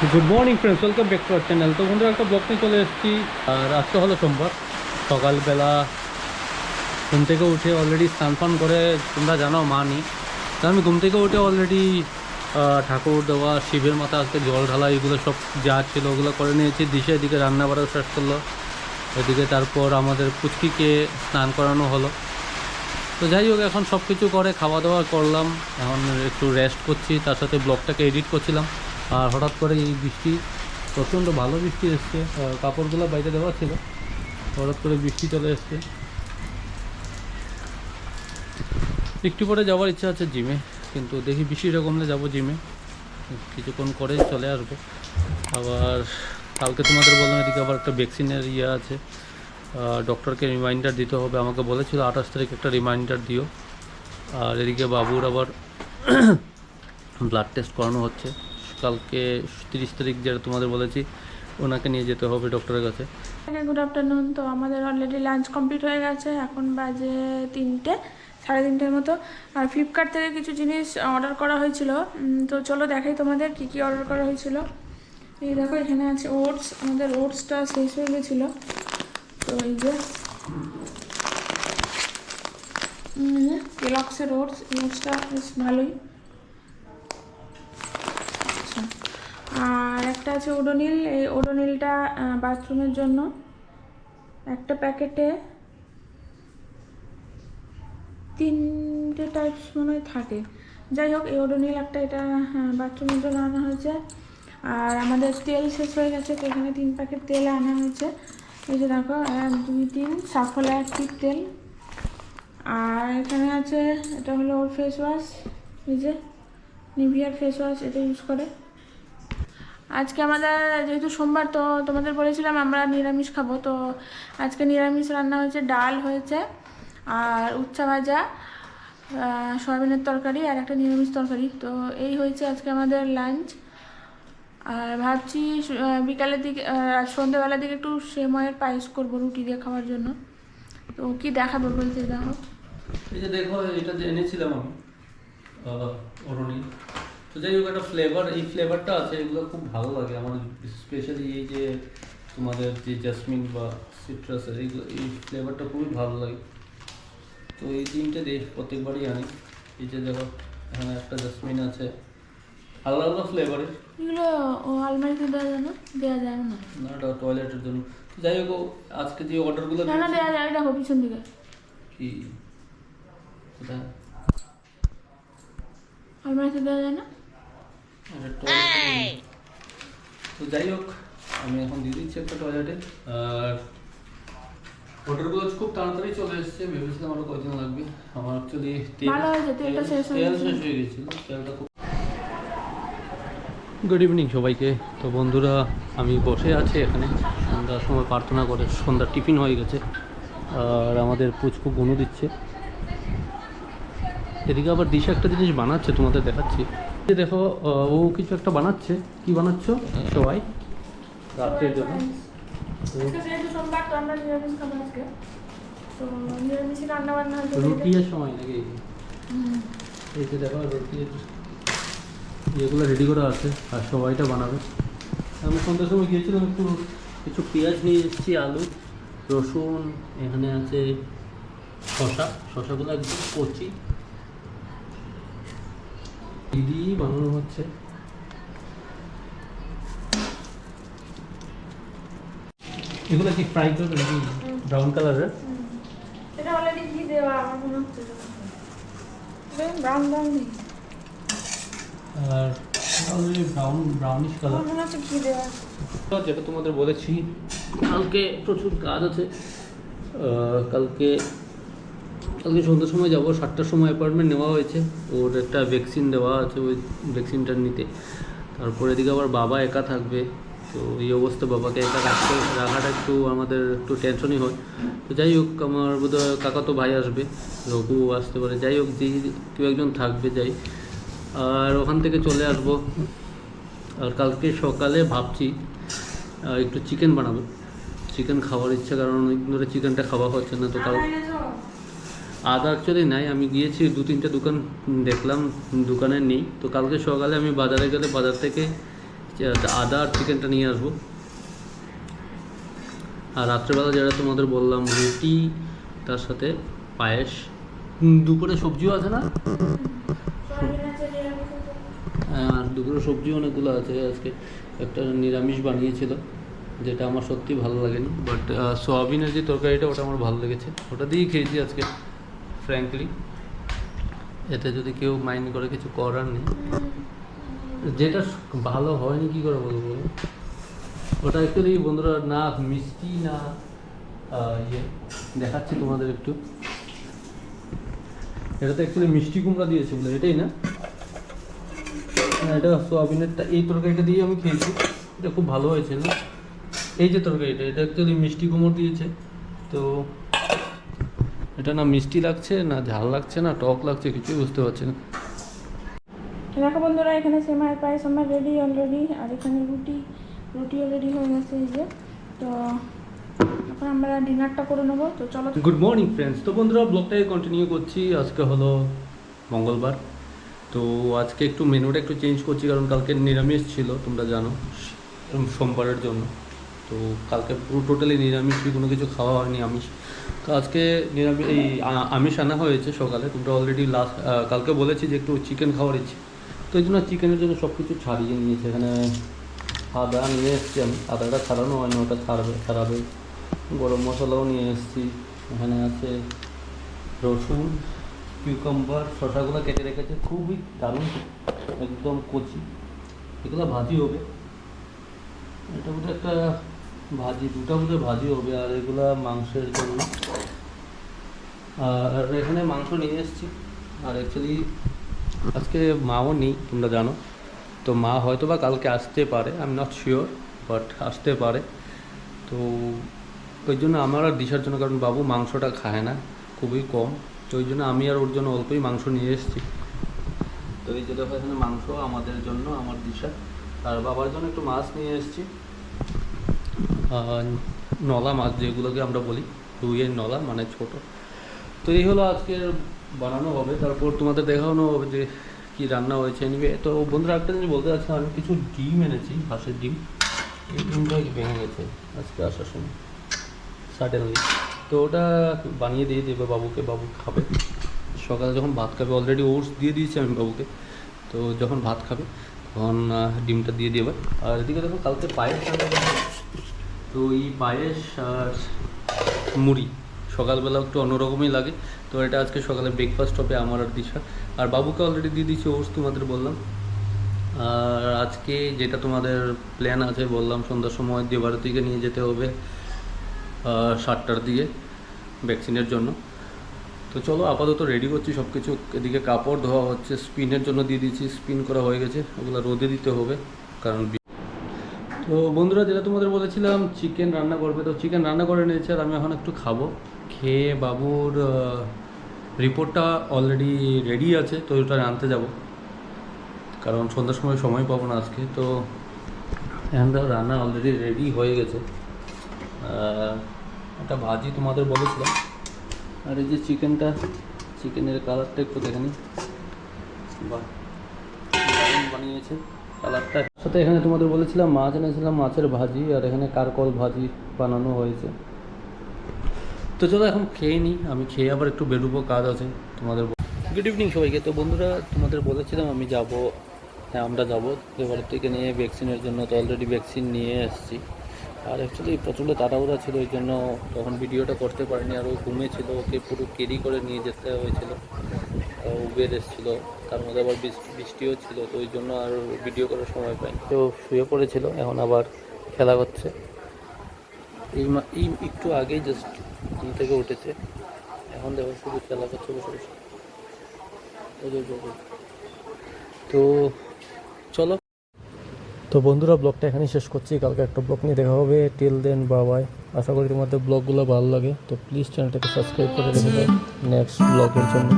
Good morning friends, welcome back to our channel. তো বন্ধুরা, একটা ব্লগ নিয়ে চলে এসেছি। আর আজকে হলো সোমবার সকালবেলা ঘুম থেকে উঠে অলরেডি স্নান ফান করে, তোমরা জানো মা নেই, তো আমি ঘুম থেকে উঠে অলরেডি ঠাকুর দেওয়া, শিবের মাথা আজকে জল ঢালা, এগুলো সব যা ছিল ওগুলো করে নিয়েছি। দিশে এদিকে রান্না বাড়া স্টার্ট করলো, এদিকে তারপর আমাদের পুচকিকে স্নান করানো হলো। তো যাই হোক, এখন সব কিছু করে খাওয়া দাওয়া করলাম, এখন একটু রেস্ট করছি, তার সাথে ব্লগটাকে এডিট করছিলাম। আর হঠাৎ করে এই বৃষ্টি, প্রচণ্ড ভালো বৃষ্টি এসছে, কাপড়গুলো বাইরে দেওয়া ছিল, হঠাৎ করে বৃষ্টি চলে এসছে। একটু পরে যাওয়ার ইচ্ছা আছে জিমে, কিন্তু দেখি বৃষ্টিটা কমলে যাবো জিমে, কিছুক্ষণ করে চলে আসবো। আবার কালকে তোমাদের বললাম এদিকে আবার একটা ভ্যাকসিনের ইয়ে আছে, ডক্টরকে রিমাইন্ডার দিতে হবে, আমাকে বলেছিল 28 তারিখ একটা রিমাইন্ডার দিও। আর এদিকে বাবুর আবার ব্লাড টেস্ট করানো হচ্ছে, কালকে 30 তারিখ যেটা তোমাদের বলেছি, ওনাকে নিয়ে যেতে হবে ডক্টরের কাছে। Good afternoon. তো আমাদের অলরেডি লাঞ্চ কমপ্লিট হয়ে গেছে, এখন বাজে 3টে, 3:30 মতো। আর ফ্লিপকার্ট থেকে কিছু জিনিস অর্ডার করা হয়েছিল, তো চলো দেখাই তোমাদের কি কি অর্ডার করা হয়েছিল। এই দেখো, এখানে আছে ওটস। আমাদের ওটসটা শেষ হয়ে গেছিলো, তো এই যে কেলগসের ওটস, এই ওটসটা বেশ ভালোই। আচ্ছা, আর একটা আছে ওডোনিল। এই ওডোনিলটা বাথরুমের জন্য, একটা প্যাকেটে 3টে টাইপস মনে হয় থাকে। যাই হোক, এই ওডোনিল একটা, এটা বাথরুমের জন্য আনা হয়েছে। আর আমাদের তেল শেষ হয়ে গেছে, তো এখানে 3 প্যাকেট তেল আনা হয়েছে। এই যে দেখো, 1 2 3 সাফল অ্যাক্টিভ তেল। আর এখানে আছে, এটা হলো ওর ফেস ওয়াশ, এই যে নিভিয়ার ফেস ওয়াশ, এটা ইউজ করে। আজকে আমাদের যেহেতু সোমবার, তো তোমাদের বলেছিলাম আমরা নিরামিষ খাবো, তো আজকে নিরামিষ রান্না হয়েছে, ডাল হয়েছে, আর উচ্ছা ভাজা, সয়াবিনের তরকারি, আর একটা নিরামিষ তরকারি। তো এই হয়েছে আজকে আমাদের লাঞ্চ। আর ভাবছি বিকালের দিকে, সন্ধ্যেবেলার দিকে একটু সেমাইয়ের পায়েস করবো রুটি দিয়ে খাওয়ার জন্য। তো কি দেখাবো বলতে দেখো। এই যে দেখো, এটা যে এনেছিলাম আমি অরুণী, তো যাই হোক একটা ফ্লেভার, এই ফ্লেভারটা আছে, এগুলো খুব ভালো লাগে আমার, স্পেশালি এই যে তোমাদের যে জাসমিন বা সিট্রাসের এইগুলো, এই ফ্লেভারটা খুবই ভালো লাগে। তো এই তিনটে দেশ প্রত্যেকবারই আনি। এই যে দেখো, এখানে একটা জাসমিন আছে, আলাদা আলাদা ফ্লেভারের। এগুলো আলমারিতে দেওয়া যায় না? দেওয়া যায় না, না, এটা টয়লেটের জন্য। তো যাই হোক, আজকে যে অর্ডারগুলো না না দেওয়া যায়, দেখো পিছন দিকে কি কোথায়, আলমারিতে দেওয়া যায় না। এটা টয়লেট। তো যাই হোক, আমি এখন দিয়ে দিচ্ছি একটা টয়লেটে। আর অর্ডারগুলো খুব তাড়াতাড়ি চলে এসেছে, ভেবেছিলাম আরও কয়দিন লাগবে। আমার অ্যাকচুয়ালি ভালো হয়েছে, তেলটা শেষ হয়ে তেল গেছে। শেষ হয়ে গেছিলো, তেলটা খুব। গুড ইভিনিং সবাইকে। তো বন্ধুরা, আমি বসে আছি এখানে, সন্ধ্যার সময় প্রার্থনা করে সন্ধ্যার টিফিন হয়ে গেছে, আর আমাদের পুচকু গুনো দিচ্ছে। এদিকে আবার দিশা একটা জিনিস বানাচ্ছে, তোমাদের দেখাচ্ছি। এই দেখো, ও কিছু একটা বানাচ্ছে। কি বানাচ্ছ সবাই রাত্রের জন্য? আজকে যেহেতু সোমবার, তো আমরা নিরামিষ খাবো আজকে, তো নিরামিষই রান্না বান্না হয়েছে। রুটির সময় নাকি? এই যে দেখো, রুটির ইয়েগুলো রেডি করা আছে, আর সবাইটা বানাবে। আমি সন্ধ্যার সময় গিয়েছিলাম, একটু কিছু পেঁয়াজ নিয়ে এসেছি, আলু, রসুন, এখানে আছে শশাগুলো একদম কচি দিদি বানানো হচ্ছে। এগুলো কি ফ্রাই করবে নাকি ব্রাউন কালারের? এটা অলরেডি ঘি দেওয়া আমার মনে হচ্ছে, ব্রাউন ব্রাউন নেই, আর অলরেডি ব্রাউনিশ কালার মনে হচ্ছে ঘি দেওয়া। যেটা তোমাদের বলেছি, কালকে প্রচুর কাজ আছে। কালকে সন্ধ্যার সময় যাবো, 7টার সময় অ্যাপয়েন্টমেন্ট নেওয়া হয়েছে, ওর একটা ভ্যাকসিন দেওয়া আছে, ওই ভ্যাকসিনটা নিতে। তারপরে এদিকে আবার বাবা একা থাকবে, তো এই অবস্থা বাবাকে একা রাখাটা একটু আমাদের একটু টেনশনই হয়। তো যাই হোক, আমার বোধহয় কাকাতো ভাই আসবে, রঘু আসতে পারে, যাই হোক যে কেউ একজন থাকবে, যাই। আর ওখান থেকে চলে আসবো। আর কালকে সকালে ভাবছি একটু চিকেন বানাবো, চিকেন খাওয়ার ইচ্ছা, কারণ অনেক ধরে চিকেনটা খাওয়া হচ্ছে না। তো কাল আদা অ্যাকচুয়ালি নাই, আমি গিয়েছি 2-3টে দোকান দেখলাম, দোকানে নেই। তো কালকে সকালে আমি বাজারে গেলে বাজার থেকে আদা আর চিকেনটা নিয়ে আসবো। আর রাত্রেবেলা যেটা তোমাদের বললাম, রুটি তার সাথে পায়েস। দুপুরে সবজিও আছে না? আর দুপুরে সবজি অনেকগুলো আছে। আজকে একটা নিরামিষ বানিয়েছিল, যেটা আমার সত্যি ভালো লাগেনি, বাট সোয়াবিনের যে তরকারিটা ওটা আমার ভালো লেগেছে, ওটা দিয়েই খেয়েছি আজকে ফ্র্যাঙ্কলি। এতে যদি কেউ মাইন্ড করে কিছু করার নেই। যেটা ভালো হয়নি কী করে বলবো, ওটা অ্যাকচুয়ালি বন্ধুরা না মিষ্টি না ইয়ে, দেখাচ্ছি তোমাদের একটু। এটাতে অ্যাকচুয়ালি মিষ্টি কুমড়া দিয়েছে বলে, এটাই না? এটা সোয়াবিনেরটা, এই তরকারিটা দিয়ে আমি খেয়েছি, এটা খুব ভালো হয়েছে না? এই যে তরকারিটা, এটা অ্যাকচুয়ালি মিষ্টি কুমড়ো দিয়েছে। তো এটা না মিষ্টি লাগছে, না ঝাল লাগছে, না টক লাগছে, কিছুই বুঝতে পারছি না। দেখো বন্ধুরা, এখানে সেমাইয়ের পায়েস আমার রেডি অলরেডি, আর এখানে রুটিও রেডি হয়ে গেছে এই যে। তো এখন আমরা ডিনারটা করে নেবো, তো চলো। Good morning friends. তো বন্ধুরা ব্লগটাকে কন্টিনিউ করছি। আজকে হলো মঙ্গলবার, তো আজকে একটু মেনুটা একটু চেঞ্জ করছি, কারণ কালকে নিরামিষ ছিল তোমরা জানো, সোমবারের জন্য। তো কালকে পুরো টোটালি নিরামিষ, কোনো কিছু খাওয়া হয়নি আমিষ। তো আজকে নিরামিষ, এই আমিষ আনা হয়েছে সকালে। তোমরা অলরেডি কালকে বলেছি যে একটু চিকেন খাওয়ার ইচ্ছে, তো এই জন্য চিকেনের জন্য সব কিছু ছাড়িয়ে নিয়েছে। এখানে আদা নিয়ে এসেছি আমি, আদাটা ছাড়ানো হয়নি, ওটা ছাড়াবে। গরম মশলাও নিয়ে এসেছি। এখানে আছে রসুন, কিউকাম্বার, শসাগুলো কেটে রেখেছে, খুবই দারুণ, একদম কচি। এগুলো ভাজি হবে, এটা বোধহয় একটা ভাজি, দুটো বোধহয় ভাজি হবে। আর এগুলা মাংসের জন্য। আর এখানে মাংস নিয়ে এসেছি। আর অ্যাকচুয়ালি আজকে মাও নেই, তোমরা জানো। তো মা হয়তো বা কালকে আসতে পারে, I am not sure, but আসতে পারে। তো ওই জন্য আমার আর দিশার জন্য, কারণ বাবু মাংসটা খায় না, খুবই কম। তো ওই জন্য আমি আর ওর জন্য অল্পই মাংস নিয়ে এসেছি। তো এই যে দেখো, এখানে মাংস আমাদের জন্য, আমার দিশা আর বাবার জন্য একটু মাছ নিয়ে এসেছি। নলা মাছ যেগুলোকে আমরা বলি, রুইয়ের নলা, মানে ছোট। তো এই হলো আজকের বানানো হবে, তারপর তোমাদের দেখানো হবে যে কী রান্না হয়েছে। নিবে তো বন্ধুরা, একটা জিনিস বলতে চাচ্ছি, আমি কিছু ডিম এনেছি, হাঁসের ডিম। এই ডিমটা ভেঙে গেছে আজকে আসার সময় সাডেনলি। তো ওটা বানিয়ে দিয়ে দেবে বাবুকে, বাবু খাবে সকালে যখন ভাত খাবে। অলরেডি ওটস দিয়ে দিয়েছি আমি বাবুকে, তো যখন ভাত খাবে তখন ডিমটা দিয়ে দেবে। আর এদিকে দেখো, কালকে পায়েস, তো এই পায়েস আর মুড়ি সকালবেলা একটু অন্যরকমই লাগে। তো এটা আজকে সকালে ব্রেকফাস্ট হবে আমার আর দিশা। আর বাবুকে অলরেডি দিয়ে দিচ্ছি ওটস, তোমাদের বললাম। আর আজকে যেটা তোমাদের প্ল্যান আছে বললাম, সন্ধ্যার সময় দেবারতিকে নিয়ে যেতে হবে 7টার দিকে ভ্যাকসিনের জন্য। তো চলো, আপাতত রেডি করছি সব কিছু। এদিকে কাপড় ধোয়া হচ্ছে, স্পিনের জন্য দিয়ে দিচ্ছি, স্পিন করা হয়ে গেছে, ওগুলো রোদে দিতে হবে কারণ। তো বন্ধুরা, যেটা তোমাদের বলেছিলাম চিকেন রান্না করবে, তো চিকেন রান্না করে নিয়েছে। আর আমি এখন একটু খাবো, খেয়ে বাবুর রিপোর্টটা অলরেডি রেডি আছে, তো ওটা আনতে যাব, কারণ সন্ধ্যার সময় পাবো না আজকে। তো এখন রান্না অলরেডি রেডি হয়ে গেছে। একটা ভাজি তোমাদের বলেছিলাম। আর এই যে চিকেনের কালারটা একটু দেখে নিই, বাহ দারুণ বানিয়েছে কালারটা। সাথে এখানে তোমাদের বলেছিলাম মাছ এনেছিলাম, মাছের ভাজি, আর এখানে কারকল ভাজি বানানো হয়েছে। তো চলো এখন খেয়ে নিই, আমি খেয়ে আবার একটু বেরোবো, কাজ আছে তোমাদের। গুড ইভিনিং সবাইকে। তো বন্ধুরা, তোমাদের বলেছিলাম আমি যাব, হ্যাঁ আমরা যাবো এবার থেকে নিয়ে ভ্যাকসিনের জন্য। তো অলরেডি ভ্যাকসিন নিয়ে এসেছি। আর অ্যাকচুয়ালি প্রচণ্ড তাড়াহুড়া ছিল, ওই জন্য তখন ভিডিওটা করতে পারিনি। আর ও ঘুমিয়েছিল, ওকে পুরো ক্যারি করে নিয়ে যেতে হয়েছিল। উবের এসেছিলো, তার মধ্যে আবার বৃষ্টিও ছিল, তো ওই জন্য আর ভিডিও করার সময় পাইনি। তো শুয়ে পড়েছিল, এখন আবার খেলা করছে। এই একটু আগেই জাস্ট ঘুম থেকে উঠেছে, এখন দেখো শুধু খেলা করছে বসে বসে। তো চলো। তো বন্ধুরা, ব্লগটা এখানেই শেষ করছি। কালকে একটা ব্লগ নিয়ে দেখা হবে। Till then by. আশা করি তোমাদের ব্লগগুলো ভালো লাগে। তো প্লিজ চ্যানেলটাকে সাবস্ক্রাইব করে রেখে দাও নেক্সট ব্লগের জন্য।